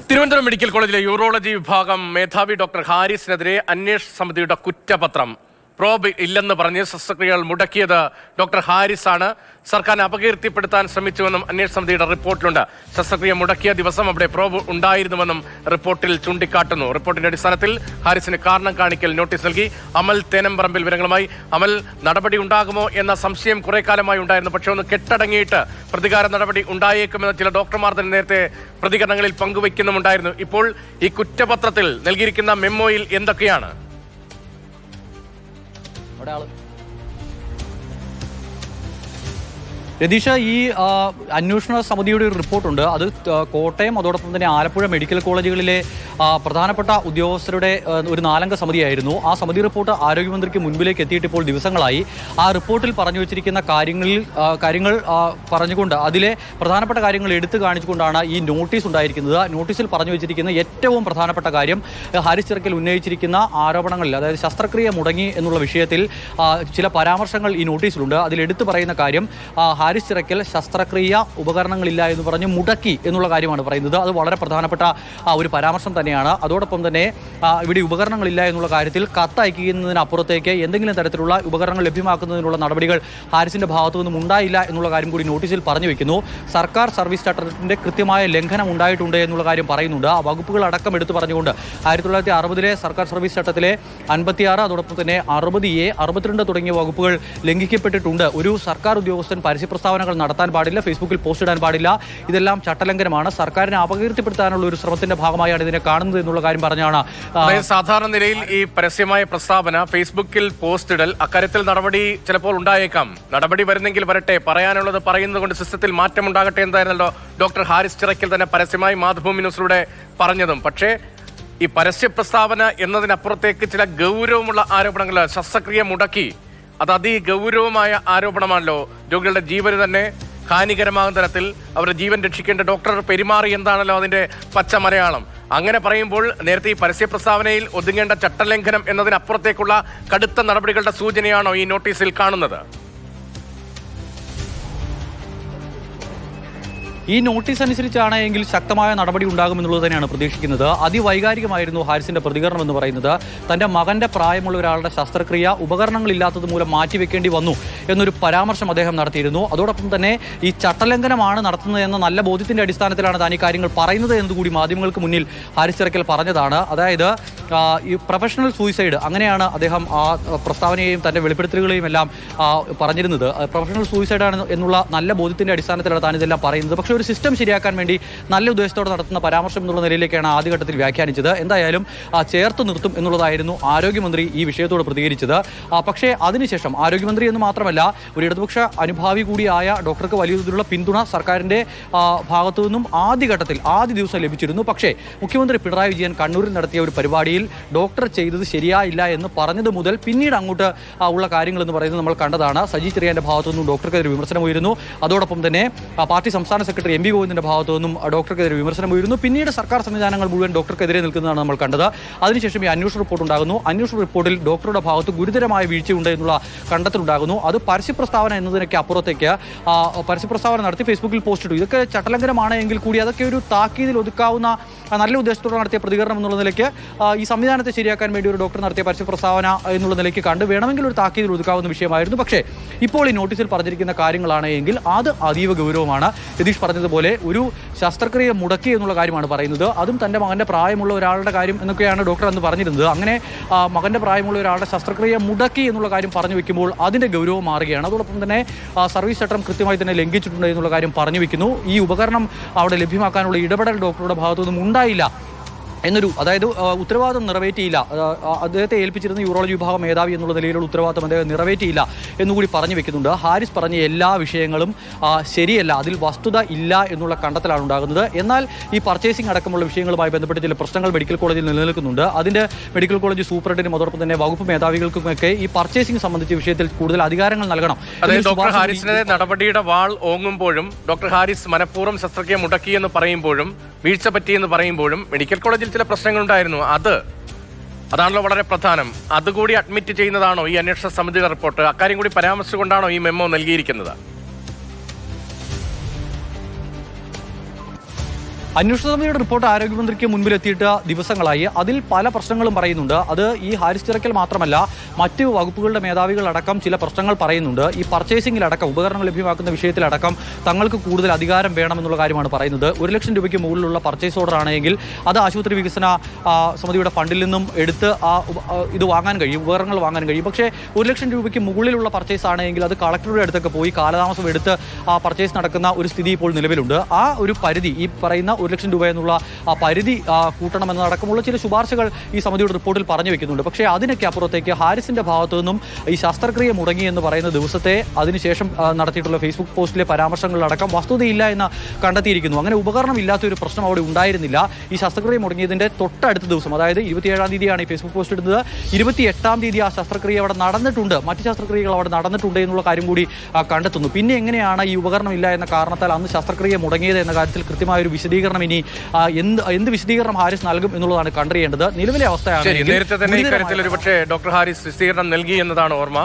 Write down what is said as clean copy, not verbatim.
Thiruvananthapuram medical കോളേജിലെ urology വിഭാഗം മേധാവി ഡോക്ടർ ഹാരിസിനെതിരെ അന്വേഷണ സമിതിയുടെ കുറ്റപത്രം പ്രോബ് ഇല്ലെന്ന് പറഞ്ഞ് ശസ്ത്രക്രിയകൾ മുടക്കിയത് ഡോക്ടർ ഹാരിസ് ആണ്. സർക്കാരിനെ അപകീർത്തിപ്പെടുത്താൻ ശ്രമിച്ചുവെന്നും അന്വേഷണ സമിതിയുടെ റിപ്പോർട്ടിലുണ്ട്. ശസ്ത്രക്രിയ മുടക്കിയ ദിവസം അവിടെ പ്രോബ് ഉണ്ടായിരുന്നുവെന്നും റിപ്പോർട്ടിൽ ചൂണ്ടിക്കാട്ടുന്നു. റിപ്പോർട്ടിന്റെ അടിസ്ഥാനത്തിൽ ഹാരിസിന് കാരണം കാണിക്കൽ നോട്ടീസ് നൽകി. അമൽ തേനംപറമ്പിൽ വിവരങ്ങളുമായി. അമൽ, നടപടി ഉണ്ടാകുമോ എന്ന സംശയം കുറെ കാലമായി ഉണ്ടായിരുന്നു. പക്ഷെ ഒന്ന് കെട്ടടങ്ങിയിട്ട് പ്രതികാര നടപടി ഉണ്ടായേക്കുമെന്ന് ചില ഡോക്ടർമാർ തന്നെ നേരത്തെ പ്രതികരണങ്ങളിൽ പങ്കുവയ്ക്കുന്നുമുണ്ടായിരുന്നു. ഇപ്പോൾ ഈ കുറ്റപത്രത്തിൽ നൽകിയിരിക്കുന്ന മെമ്മോയിൽ എന്തൊക്കെയാണ്? രതീഷ, ഈ അന്വേഷണ സമിതിയുടെ ഒരു റിപ്പോർട്ടുണ്ട്. അത് കോട്ടയം, അതോടൊപ്പം തന്നെ ആലപ്പുഴ മെഡിക്കൽ കോളേജുകളിലെ പ്രധാനപ്പെട്ട ഉദ്യോഗസ്ഥരുടെ ഒരു 4 അംഗ സമിതിയായിരുന്നു. ആ സമിതി റിപ്പോർട്ട് ആരോഗ്യമന്ത്രിക്ക് മുൻപിലേക്ക് എത്തിയിട്ട് ഇപ്പോൾ ദിവസങ്ങളായി. ആ റിപ്പോർട്ടിൽ പറഞ്ഞു വെച്ചിരിക്കുന്ന കാര്യങ്ങൾ പറഞ്ഞുകൊണ്ട് അതിലെ പ്രധാനപ്പെട്ട കാര്യങ്ങൾ എടുത്തു കാണിച്ചുകൊണ്ടാണ് ഈ നോട്ടീസ് ഉണ്ടായിരിക്കുന്നത്. നോട്ടീസിൽ പറഞ്ഞു വെച്ചിരിക്കുന്ന ഏറ്റവും പ്രധാനപ്പെട്ട കാര്യം ഹാരിസ് ചിറക്കൽ ഉന്നയിച്ചിരിക്കുന്ന ആരോപണങ്ങളിൽ, അതായത് ശസ്ത്രക്രിയ മുടങ്ങി എന്നുള്ള വിഷയത്തിൽ ചില പരാമർശങ്ങൾ ഈ നോട്ടീസിലുണ്ട്. അതിൽ എടുത്തു പറയുന്ന കാര്യം ഹാരിസ് ചിറക്കൽ ശസ്ത്രക്രിയ ഉപകരണങ്ങളില്ല എന്ന് പറഞ്ഞ് മുടക്കി എന്നുള്ള കാര്യമാണ് പറയുന്നത്. അത് വളരെ പ്രധാനപ്പെട്ട ഒരു പരാമർശം തന്നെയാണ്. അതോടൊപ്പം തന്നെ ഇവിടെ ഉപകരണങ്ങളില്ല എന്നുള്ള കാര്യത്തിൽ കത്തയക്കുന്നതിനപ്പുറത്തേക്ക് എന്തെങ്കിലും തരത്തിലുള്ള ഉപകരണങ്ങൾ ലഭ്യമാക്കുന്നതിനുള്ള നടപടികൾ ഹാരിസിന്റെ ഭാഗത്തു നിന്നും ഉണ്ടായില്ല എന്നുള്ള കാര്യം കൂടി നോട്ടീസിൽ പറഞ്ഞു വെക്കുന്നു. സർക്കാർ സർവീസ് ചട്ടത്തിന്റെ കൃത്യമായ ലംഘനം ഉണ്ടായിട്ടുണ്ട് എന്നുള്ള കാര്യം പറയുന്നുണ്ട്. ആ വകുപ്പുകൾ അടക്കം എടുത്തു പറഞ്ഞുകൊണ്ട് 1960 സർക്കാർ സർവീസ് ചട്ടത്തിലെ 56, അതോടൊപ്പം തന്നെ 60A, 62 തുടങ്ങിയ വകുപ്പുകൾ ലംഘിക്കപ്പെട്ടിട്ടുണ്ട്. ഒരു സർക്കാർ ഉദ്യോഗസ്ഥൻ പരസ്യ പ്രസ്താവനകൾ നടത്താൻ പാടില്ല, ഫേസ്ബുക്കിൽ പോസ്റ്റ് ഇടാൻ പാടില്ല. ഇതെല്ലാം ചട്ടലംഘനമാണ്. സർക്കാരിനെ അപകീർത്തിപ്പെടുത്താനുള്ള ഒരു ശ്രമത്തിന്റെ ഭാഗമായാണ് ഇതിനെ കാണുന്നത് എന്നുള്ള കാര്യം പറഞ്ഞാണ്. സാധാരണ നിലയിൽ ഈ പരസ്യമായ പ്രസ്താവന, ഫേസ്ബുക്കിൽ പോസ്റ്റ് ഇടൽ, അക്കാര്യത്തിൽ നടപടി ചിലപ്പോൾ ഉണ്ടായേക്കാം. നടപടി വരുന്നെങ്കിൽ വരട്ടെ, പറയാനുള്ളത് പറയുന്നത് കൊണ്ട് സിസ്റ്റത്തിൽ മാറ്റം ഉണ്ടാകട്ടെ എന്തായിരുന്നല്ലോ ഡോക്ടർ ഹാരിസ് ചിറക്കൽ തന്നെ പരസ്യമായി മാതൃഭൂമി ന്യൂസിലൂടെ പറഞ്ഞതും. പക്ഷേ ഈ പരസ്യ പ്രസ്താവന എന്നതിനപ്പുറത്തേക്ക് ചില ഗൗരവമുള്ള ആരോപണങ്ങൾ, ശസ്ത്രക്രിയ മുടക്കി, അത് അതിഗൗരവമായ ആരോപണമാണല്ലോ. രോഗികളുടെ ജീവന് തന്നെ ഹാനികരമാകുന്ന തരത്തിൽ അവരുടെ ജീവൻ രക്ഷിക്കേണ്ട ഡോക്ടർ പെരുമാറി എന്താണല്ലോ അതിന്റെ പച്ച മലയാളം. അങ്ങനെ പറയുമ്പോൾ നേരത്തെ ഈ പരസ്യ പ്രസ്താവനയിൽ ഒതുങ്ങേണ്ട ചട്ടലംഘനം എന്നതിനപ്പുറത്തേക്കുള്ള കടുത്ത നടപടികളുടെ സൂചനയാണോ ഈ നോട്ടീസിൽ കാണുന്നത്? ഈ നോട്ടീസ് അനുസരിച്ചാണ് എങ്കിൽ ശക്തമായ നടപടി ഉണ്ടാകുമെന്നുള്ളത് തന്നെയാണ് പ്രതീക്ഷിക്കുന്നത്. അതിവൈകാരികമായിരുന്നു ഹാരിസിന്റെ പ്രതികരണം എന്ന് പറയുന്നത്. തന്റെ മകന്റെ പ്രായമുള്ള ഒരാളുടെ ശസ്ത്രക്രിയ ഉപകരണങ്ങളില്ലാത്തത് മൂലം മാറ്റിവെക്കേണ്ടി വന്നു എന്നൊരു പരാമർശം അദ്ദേഹം നടത്തിയിരുന്നു. അതോടൊപ്പം തന്നെ ഈ ചട്ടലംഘനമാണ് നടത്തുന്നത് എന്ന നല്ല ബോധ്യത്തിന്റെ അടിസ്ഥാനത്തിലാണ് താൻ ഈ കാര്യങ്ങൾ പറയുന്നത് എന്നുകൂടി മാധ്യമങ്ങൾക്ക് മുന്നിൽ ഹാരിസ് ചിറക്കൽ പറഞ്ഞതാണ്. അതായത് ഈ പ്രൊഫഷണൽ സൂയിസൈഡ്, അങ്ങനെയാണ് അദ്ദേഹം ആ പ്രസ്താവനയെയും തന്റെ വെളിപ്പെടുത്തലുകളെയും എല്ലാം പറഞ്ഞിരുന്നത്. പ്രൊഫഷണൽ സൂയിസൈഡാണ് എന്നുള്ള നല്ല ബോധ്യത്തിന്റെ അടിസ്ഥാനത്തിലാണ് താൻ ഇതെല്ലാം പറയുന്നത്. പക്ഷേ ഒരു സിസ്റ്റം ശരിയാക്കാൻ വേണ്ടി നല്ല ഉദ്ദേശത്തോടെ നടത്തുന്ന പരാമർശം എന്നുള്ള നിലയിലേക്കാണ് ആദ്യഘട്ടത്തിൽ വ്യാഖ്യാനിച്ചത്. എന്തായാലും ചേർത്ത് നിർത്തും എന്നുള്ളതായിരുന്നു ആരോഗ്യമന്ത്രി ഈ വിഷയത്തോട് പ്രതികരിച്ചത്. പക്ഷേ അതിനുശേഷം ആരോഗ്യമന്ത്രി എന്ന് മാത്രമല്ല, ഒരു ഇടതുപക്ഷ അനുഭാവി കൂടിയായ ഡോക്ടർക്ക് വലിയ തോതിലുള്ള പിന്തുണ സർക്കാരിന്റെ ഭാഗത്തു നിന്നും ആദ്യ ദിവസം ലഭിച്ചിരുന്നു. പക്ഷേ മുഖ്യമന്ത്രി പിണറായി വിജയൻ കണ്ണൂരിൽ നടത്തിയ ഒരു പരിപാടിയിൽ ഡോക്ടർ ചെയ്തത് ശരിയായില്ല എന്ന് പറഞ്ഞത് മുതൽ പിന്നീട് അങ്ങോട്ട് ഉള്ള കാര്യങ്ങൾ എന്ന് പറയുന്നത് നമ്മൾ കണ്ടതാണ്. സജി ചെറിയാന്റെ ഭാഗത്തു നിന്നും ഡോക്ടർക്കെതിരെ വിമർശനം ഉയരുന്നു. അതോടൊപ്പം തന്നെ പാർട്ടി സംസ്ഥാന സെക്രട്ടറി എം.വി. ഗോവിന്ദന്റെ ഭാഗത്തു നിന്നും ഡോക്ടർക്കെതിരെ വിമർശനം ഉയരുന്നു. പിന്നീട് സർക്കാർ സംവിധാനങ്ങൾ മുഴുവൻ ഡോക്ടർക്കെതിരെ നിൽക്കുന്നതാണ് നമ്മൾ കണ്ടത്. അതിനുശേഷം ഈ അന്വേഷണ റിപ്പോർട്ട് ഉണ്ടാകുന്നു. അന്വേഷണ റിപ്പോർട്ടിൽ ഡോക്ടറുടെ ഭാഗത്ത് ഗുരുതരമായ വീഴ്ചയുണ്ട് എന്നുള്ള കണ്ടെത്തലുണ്ടാകുന്നു. അത് പരസ്യ പ്രസ്താവന എന്നതിനൊക്കെ അപ്പുറത്തേക്ക് പരസ്യ പ്രസ്താവന നടത്തി ഫേസ്ബുക്കിൽ പോസ്റ്റ് ഇട്ടു. ഇതൊക്കെ ചട്ടലംഘനമാണ് എങ്കിൽ കൂടി അതൊക്കെ ഒരു താക്കീതിൽ ഒതുക്കാവുന്ന നല്ല ഉദ്ദേശത്തോടെ നടത്തിയ പ്രതികരണം എന്നുള്ള നിലയ്ക്ക് ഈ സംവിധാനത്തെ ശരിയാക്കാൻ വേണ്ടി ഒരു ഡോക്ടർ നടത്തിയ പരസ്യ പ്രസ്താവന എന്നുള്ള നിലയ്ക്ക് കണ്ട് വേണമെങ്കിൽ ഒരു താക്കീതിൽ ഒതുക്കാവുന്ന വിഷയമായിരുന്നു. പക്ഷേ ഇപ്പോൾ ഈ നോട്ടീസിൽ പറഞ്ഞിരിക്കുന്ന കാര്യങ്ങളാണ് എങ്കിൽ അത് അതീവ ഗൗരവമാണ്. രതീഷ് പറഞ്ഞതുപോലെ ഒരു ശസ്ത്രക്രിയ മുടക്കി എന്നുള്ള കാര്യമാണ് പറയുന്നത്. അതും തൻ്റെ മകൻ്റെ പ്രായമുള്ള ഒരാളുടെ കാര്യം എന്നൊക്കെയാണ് ഡോക്ടർ അന്ന് പറഞ്ഞിരുന്നത്. അങ്ങനെ മകൻ്റെ പ്രായമുള്ള ഒരാളുടെ ശസ്ത്രക്രിയ മുടക്കി എന്നുള്ള കാര്യം പറഞ്ഞു വെക്കുമ്പോൾ അതിൻ്റെ ഗൗരവം മാറുകയാണ്. അതോടൊപ്പം തന്നെ സർവീസ് ചട്ടം കൃത്യമായി തന്നെ ലംഘിച്ചിട്ടുണ്ട് എന്നുള്ള കാര്യം പറഞ്ഞു വെക്കുന്നു. ഈ ഉപകരണം അവിടെ ലഭ്യമാക്കാനുള്ള ഇടപെടൽ ഡോക്ടറുടെ ഭാഗത്തുനിന്നും ഉണ്ടായില്ല എന്നൊരു, അതായത് ഉത്തരവാദിത്വം നിറവേറ്റിയില്ല, അദ്ദേഹത്തെ ഏൽപ്പിച്ചിരുന്ന യൂറോളജി വിഭാഗം മേധാവി എന്നുള്ള നിലയിലുള്ള ഉത്തരവാദിത്വം അദ്ദേഹം നിറവേറ്റിയില്ല എന്നുകൂടി പറഞ്ഞു വെക്കുന്നുണ്ട്. ഹാരിസ് പറഞ്ഞ എല്ലാ വിഷയങ്ങളും ശരിയല്ല, അതിൽ വസ്തുത ഇല്ല എന്നുള്ള കണ്ടെത്തലാണ് ഉണ്ടാകുന്നത്. എന്നാൽ ഈ പർച്ചേസിംഗ് അടക്കമുള്ള വിഷയങ്ങളുമായി ബന്ധപ്പെട്ട് ചില പ്രശ്നങ്ങൾ മെഡിക്കൽ കോളേജിൽ നിലനിൽക്കുന്നുണ്ട്. അതിൻ്റെ മെഡിക്കൽ കോളേജ് സൂപ്രണ്ടിനും അതോടൊപ്പം തന്നെ വകുപ്പ് മേധാവികൾക്കുമൊക്കെ ഈ പർച്ചേസിംഗ് സംബന്ധിച്ച വിഷയത്തിൽ കൂടുതൽ അധികാരങ്ങൾ നൽകണം. ഡോക്ടർ ഹാരിസിന്റെ നടപടിയുടെ വാൾ ഓങ്ങുമ്പോഴും ഡോക്ടർ ഹാരിസ് മനഃപൂർവ്വം ശസ്ത്രക്രിയ മുടക്കിയെന്ന് പറയുമ്പോഴും വീഴ്ച പറ്റിയെന്ന് പറയുമ്പോഴും മെഡിക്കൽ കോളേജിൽ ചില പ്രശ്നങ്ങളുണ്ടായിരുന്നു. അതാണല്ലോ വളരെ പ്രധാനം. അതുകൂടി അഡ്മിറ്റ് ചെയ്യുന്നതാണോ ഈ അന്വേഷണ സമിതിയുടെ റിപ്പോർട്ട്? അക്കാര്യം കൂടി പരാമർശിച്ചുകൊണ്ടാണോ ഈ മെമ്മോ നൽകിയിരിക്കുന്നത്? അന്വേഷണ സമിതിയുടെ റിപ്പോർട്ട് ആരോഗ്യമന്ത്രിക്ക് മുൻപിലെത്തിയിട്ട് ദിവസങ്ങളായി. അതിൽ പല പ്രശ്നങ്ങളും പറയുന്നുണ്ട്. അത് ഈ ഹാരിസ് ചിറക്കൽ മാത്രമല്ല, മറ്റ് വകുപ്പുകളുടെ മേധാവികളടക്കം ചില പ്രശ്നങ്ങൾ പറയുന്നുണ്ട്. ഈ പർച്ചേസിംഗിലടക്കം, ഉപകരണങ്ങൾ ലഭ്യമാക്കുന്ന വിഷയത്തിലടക്കം തങ്ങൾക്ക് കൂടുതൽ അധികാരം വേണമെന്നുള്ള കാര്യമാണ് പറയുന്നത്. 1 ലക്ഷം രൂപയ്ക്ക് മുകളിലുള്ള പർച്ചേസ് ഓർഡർ ആണെങ്കിൽ അത് ആശുപത്രി വികസന സമിതിയുടെ ഫണ്ടിൽ നിന്നും എടുത്ത് ഇത് വാങ്ങാൻ കഴിയും, ഉപകരണങ്ങൾ വാങ്ങാൻ കഴിയും. പക്ഷേ 1 ലക്ഷം രൂപയ്ക്ക് മുകളിലുള്ള പർച്ചേസ് ആണെങ്കിൽ അത് കളക്ടറുടെ അടുത്തൊക്കെ പോയി കാലതാമസം എടുത്ത് പർച്ചേസ് നടക്കുന്ന ഒരു സ്ഥിതി ഇപ്പോൾ നിലവിലുണ്ട്. ആ ഒരു പരിധി, ഈ പറയുന്ന 1 ലക്ഷം രൂപ എന്നുള്ള ആ പരിധി കൂട്ടണമെന്നടക്കമുള്ള ചില ശുപാർശകൾ ഈ സമിതിയുടെ റിപ്പോർട്ടിൽ പറഞ്ഞു വെക്കുന്നുണ്ട്. പക്ഷേ അതിനൊക്കെ അപ്പുറത്തേക്ക് ഹാരിസിന്റെ ഭാഗത്തു നിന്നും ഈ ശസ്ത്രക്രിയ മുടങ്ങി എന്ന് പറയുന്ന ദിവസത്തെ അതിനുശേഷം നടത്തിയിട്ടുള്ള ഫേസ്ബുക്ക് പോസ്റ്റിലെ പരാമർശങ്ങളിലടക്കം വസ്തുതയില്ല എന്ന് കണ്ടെത്തിയിരിക്കുന്നു. അങ്ങനെ ഉപകരണം ഇല്ലാത്ത ഒരു പ്രശ്നം അവിടെ ഉണ്ടായിരുന്നില്ല. ഈ ശസ്ത്രക്രിയ മുടങ്ങിയതിന്റെ തൊട്ടടുത്ത ദിവസം, അതായത് 27-ാം തീയതിയാണ് ഈ ഫേസ്ബുക്ക് പോസ്റ്റ് ഇടുന്നത്. 28-ാം തീയതി ആ ശസ്ത്രക്രിയ അവിടെ നടന്നിട്ടുണ്ട്, മറ്റ് ശസ്ത്രക്രിയകൾ അവിടെ നടന്നിട്ടുണ്ട് എന്നുള്ള കാര്യം കൂടി കണ്ടെത്തുന്നു. പിന്നെ എങ്ങനെയാണ് ഈ ഉപകരണം ഇല്ല എന്ന കാരണത്താൽ അന്ന് ശസ്ത്രക്രിയ മുടങ്ങിയത് എന്ന കാര്യത്തിൽ കൃത്യമായ ഒരു വിശദീകരണം ഇനി എന്ത് വിശദീകരണം ഹാരിസ് നൽകും എന്നുള്ളതാണ് കണ്ടറിയേണ്ടത്. നിലവിലെ അവസ്ഥയാണ് നേരത്തെ തന്നെ ഇക്കാര്യത്തിൽ ഒരുപക്ഷെ ഡോക്ടർ ഹാരിസ് വിശദീകരണം നൽകി എന്നതാണ് ഓർമ്മ.